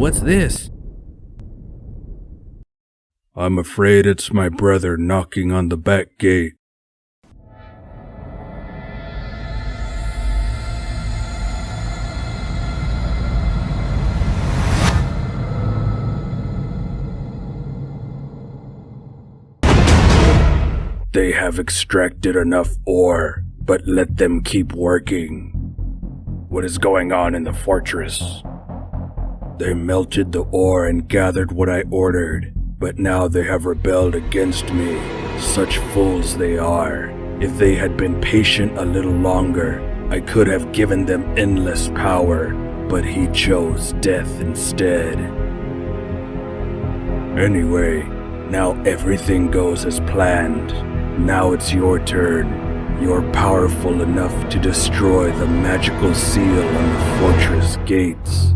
what's this? I'm afraid it's my brother knocking on the back gate. They have extracted enough ore, but let them keep working. What is going on in the fortress? They melted the ore and gathered what I ordered, but now they have rebelled against me. Such fools they are. If they had been patient a little longer, I could have given them endless power, but he chose death instead. Anyway, now everything goes as planned. Now it's your turn. You're powerful enough to destroy the magical seal on the fortress gates.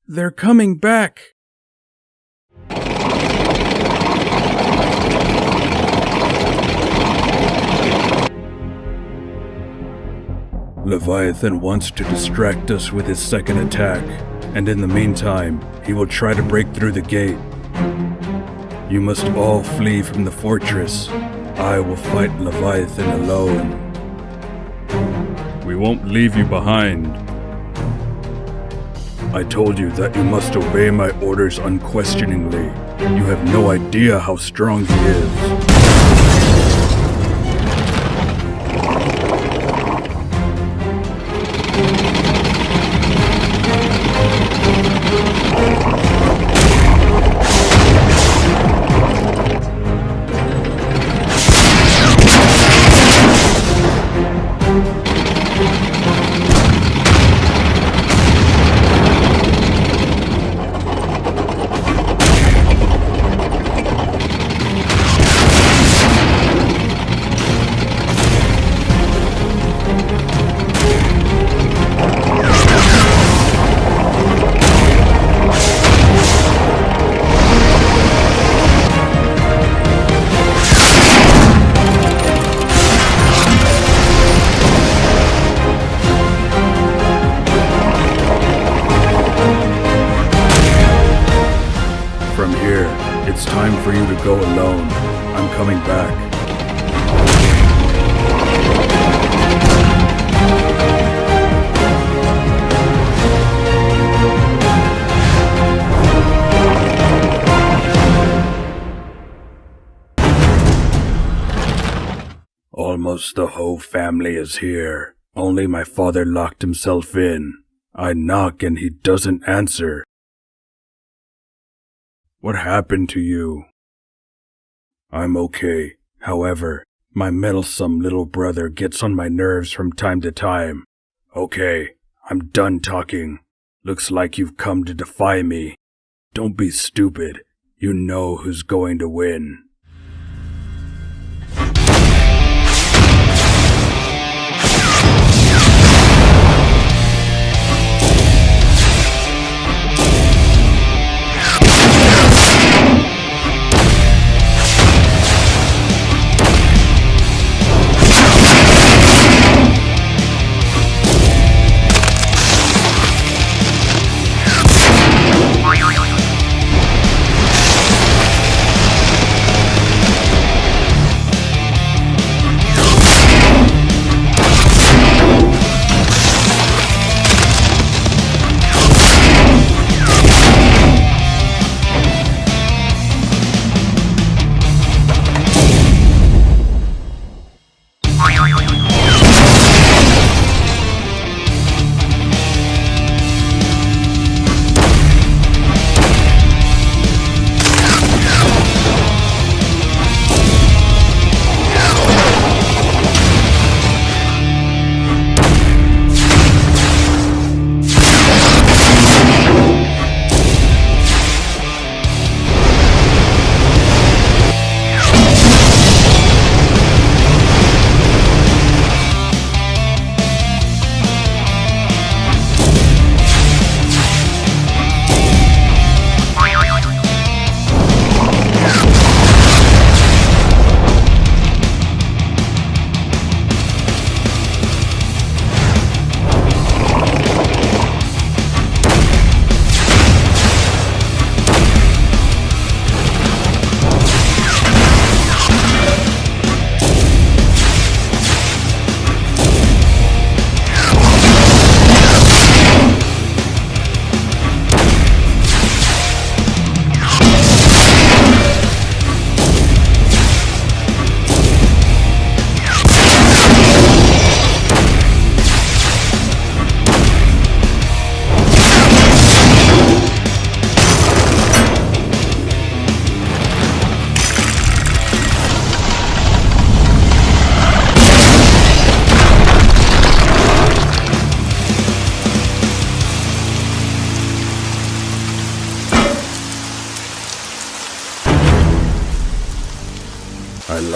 They're coming back! Leviathan wants to distract us with his second attack, and in the meantime, he will try to break through the gate. You must all flee from the fortress. I will fight Leviathan alone. We won't leave you behind. I told you that you must obey my orders unquestioningly. You have no idea how strong he is. From here, it's time for you to go alone. I'm coming back. Almost the whole family is here. Only my father locked himself in. I knock and he doesn't answer. What happened to you? I'm okay. However, my meddlesome little brother gets on my nerves from time to time. Okay, I'm done talking. Looks like you've come to defy me. Don't be stupid. You know who's going to win.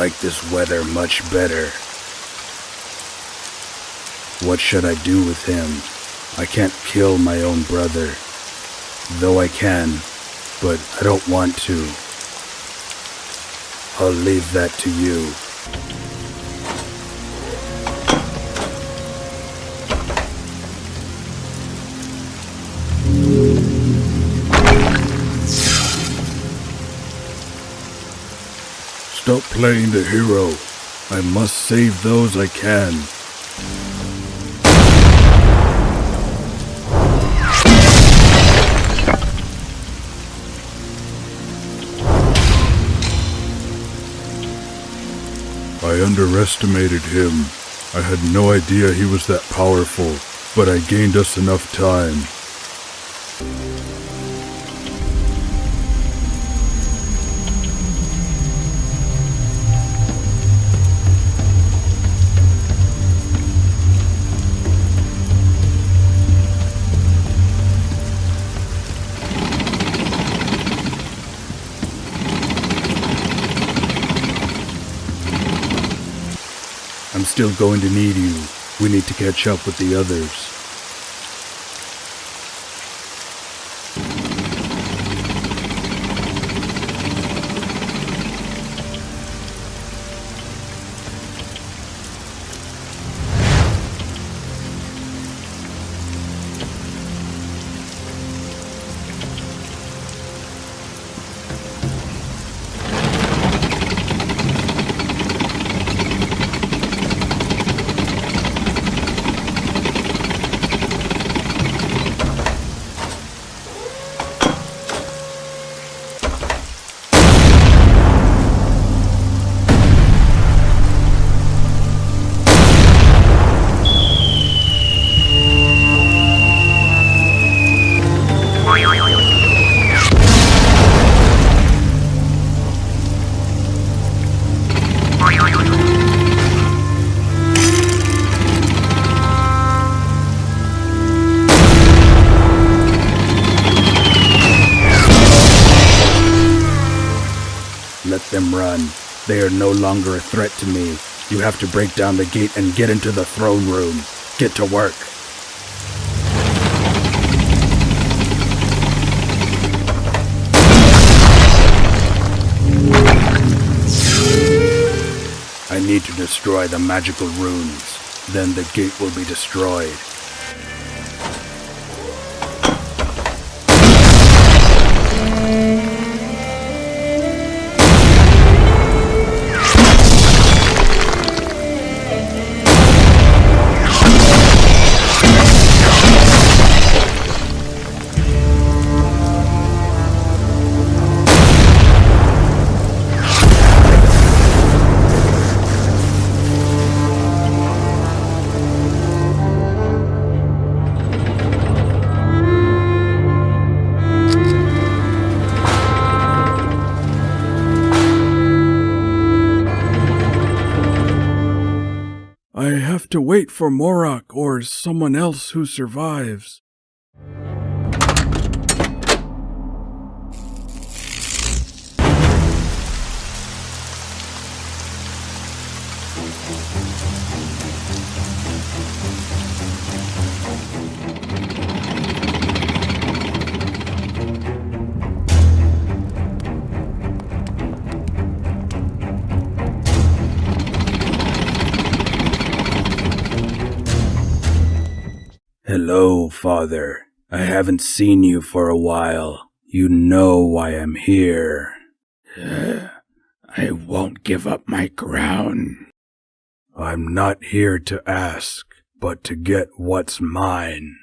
like this weather much better. What should I do with him? I can't kill my own brother. Though I can, but I don't want to. I'll leave that to you. Stop playing the hero. I must save those I can. I underestimated him. I had no idea he was that powerful, but I gained us enough time. I'm still going to need you. We need to catch up with the others. Let them run. They are no longer a threat to me. You have to break down the gate and get into the throne room. Get to work. I need to destroy the magical runes. Then the gate will be destroyed. I have to wait for Morak or someone else who survives. Hello, Father. I haven't seen you for a while. You know why I'm here. I won't give up my crown. I'm not here to ask, but to get what's mine.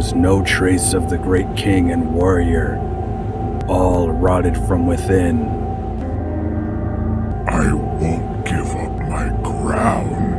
was no trace of the great king and warrior. All rotted from within. I won't give up my crown.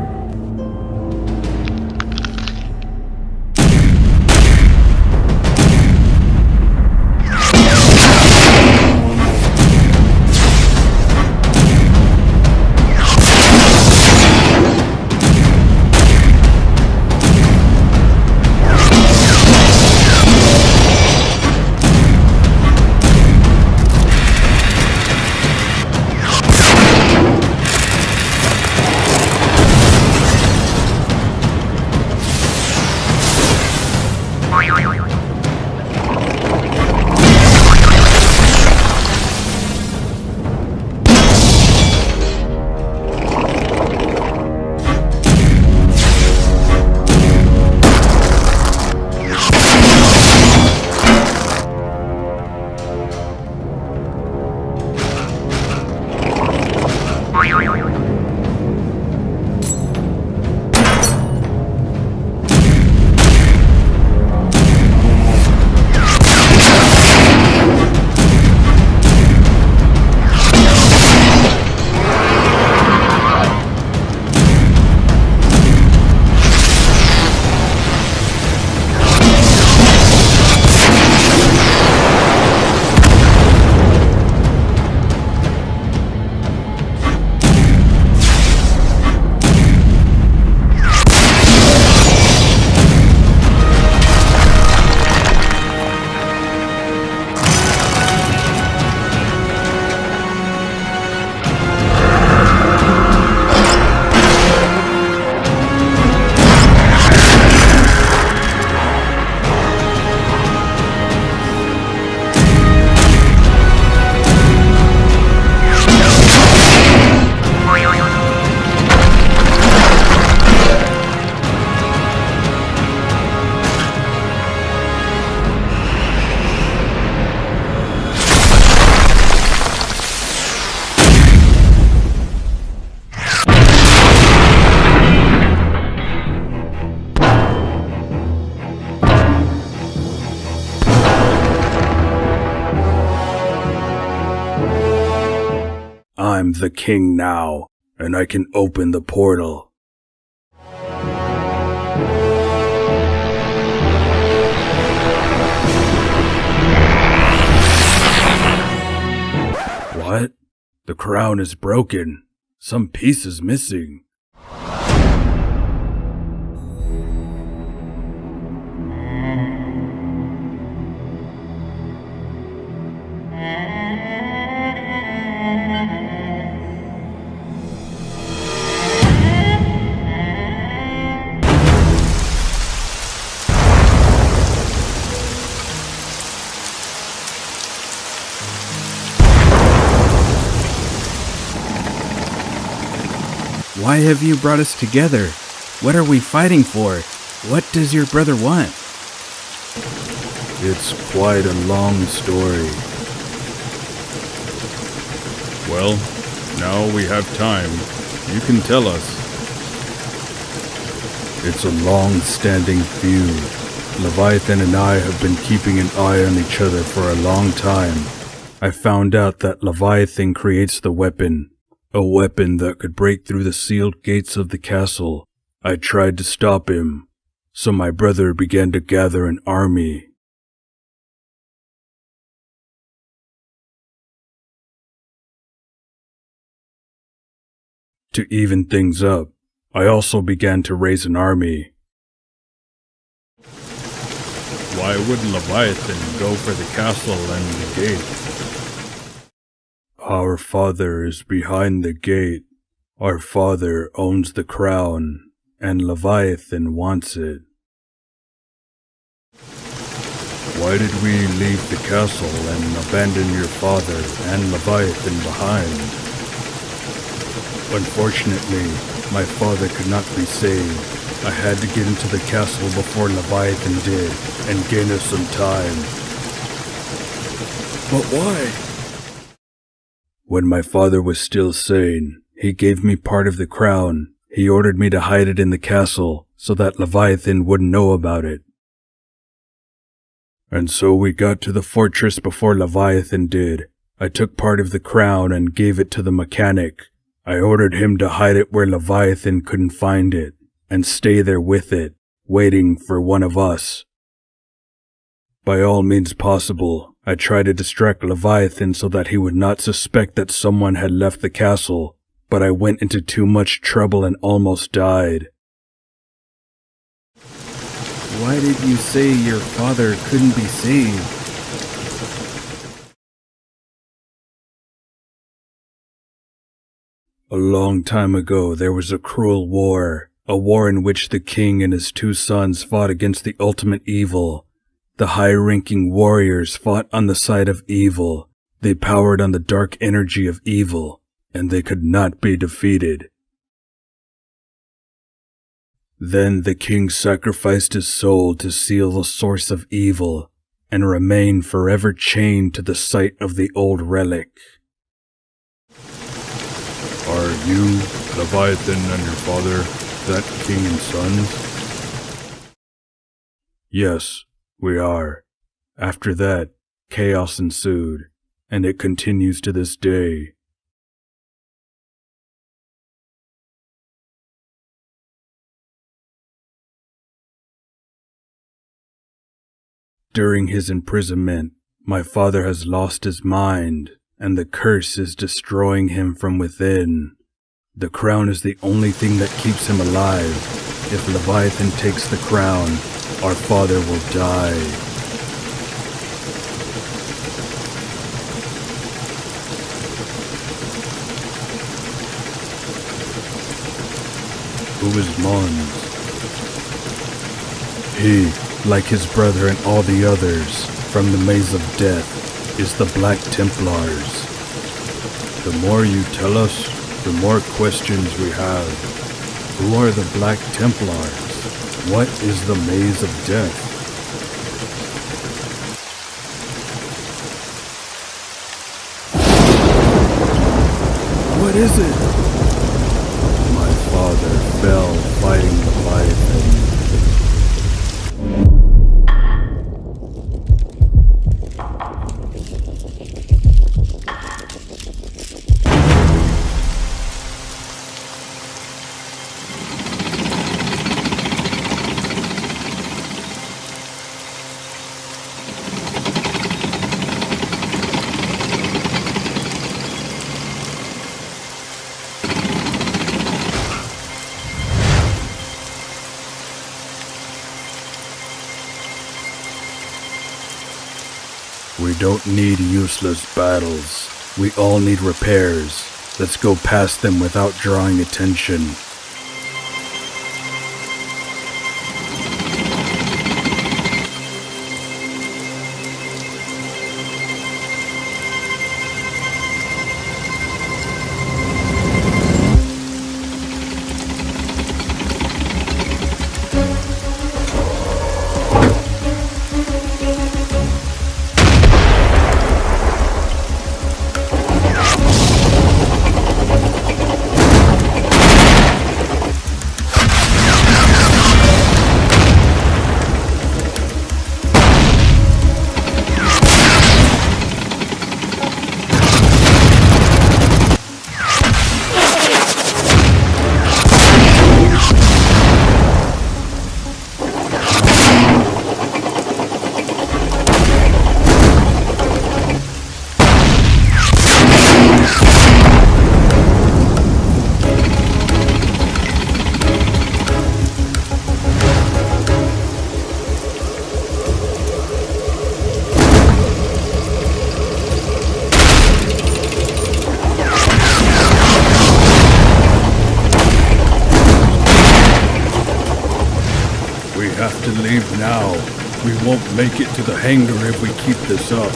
I'm the king now, and I can open the portal. What? The crown is broken. Some piece is missing. Why have you brought us together? What are we fighting for? What does your brother want? It's quite a long story. Well, now we have time. You can tell us. It's a long-standing feud. Leviathan and I have been keeping an eye on each other for a long time. I found out that Leviathan creates the weapon. A weapon that could break through the sealed gates of the castle. I tried to stop him, so my brother began to gather an army. To even things up, I also began to raise an army. Why wouldn't Leviathan go for the castle and the gate? Our father is behind the gate. Our father owns the crown, and Leviathan wants it. Why did we leave the castle and abandon your father and Leviathan behind? Unfortunately, my father could not be saved. I had to get into the castle before Leviathan did, and gain us some time. But why? When my father was still sane, he gave me part of the crown. He ordered me to hide it in the castle so that Leviathan wouldn't know about it. And so we got to the fortress before Leviathan did. I took part of the crown and gave it to the mechanic. I ordered him to hide it where Leviathan couldn't find it, and stay there with it, waiting for one of us. By all means possible, I tried to distract Leviathan so that he would not suspect that someone had left the castle, but I went into too much trouble and almost died. Why did you say your father couldn't be saved? A long time ago, there was a cruel war, a war in which the king and his 2 sons fought against the ultimate evil. The high-ranking warriors fought on the side of evil. They powered on the dark energy of evil, and they could not be defeated. Then the king sacrificed his soul to seal the source of evil, and remain forever chained to the site of the old relic. Are you, Leviathan, and your father, that king and sons? Yes, we are. After that, chaos ensued, and it continues to this day. During his imprisonment, my father has lost his mind, and the curse is destroying him from within. The crown is the only thing that keeps him alive. If Leviathan takes the crown, our father will die. Who is Mons? He, like his brother and all the others, from the Maze of Death, is the Black Templars. The more you tell us, the more questions we have. Who are the Black Templars? What is the Maze of Death? What is it? My father fell fighting Leviathan. We don't need useless battles. We all need repairs. Let's go past them without drawing attention. We have to leave now. We won't make it to the hangar if we keep this up.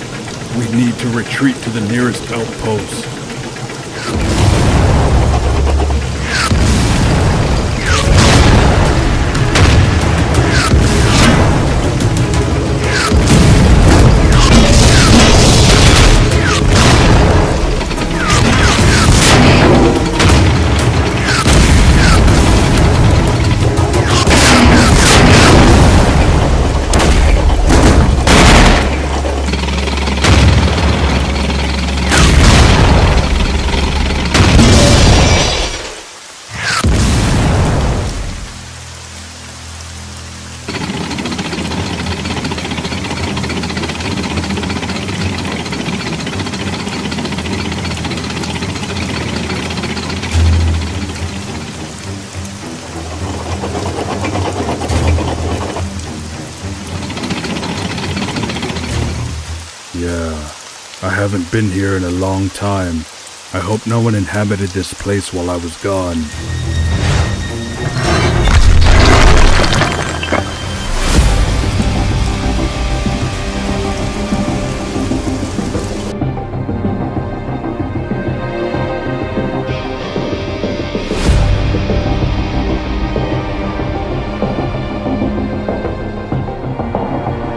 We need to retreat to the nearest outpost. I haven't been here in a long time. I hope no one inhabited this place while I was gone.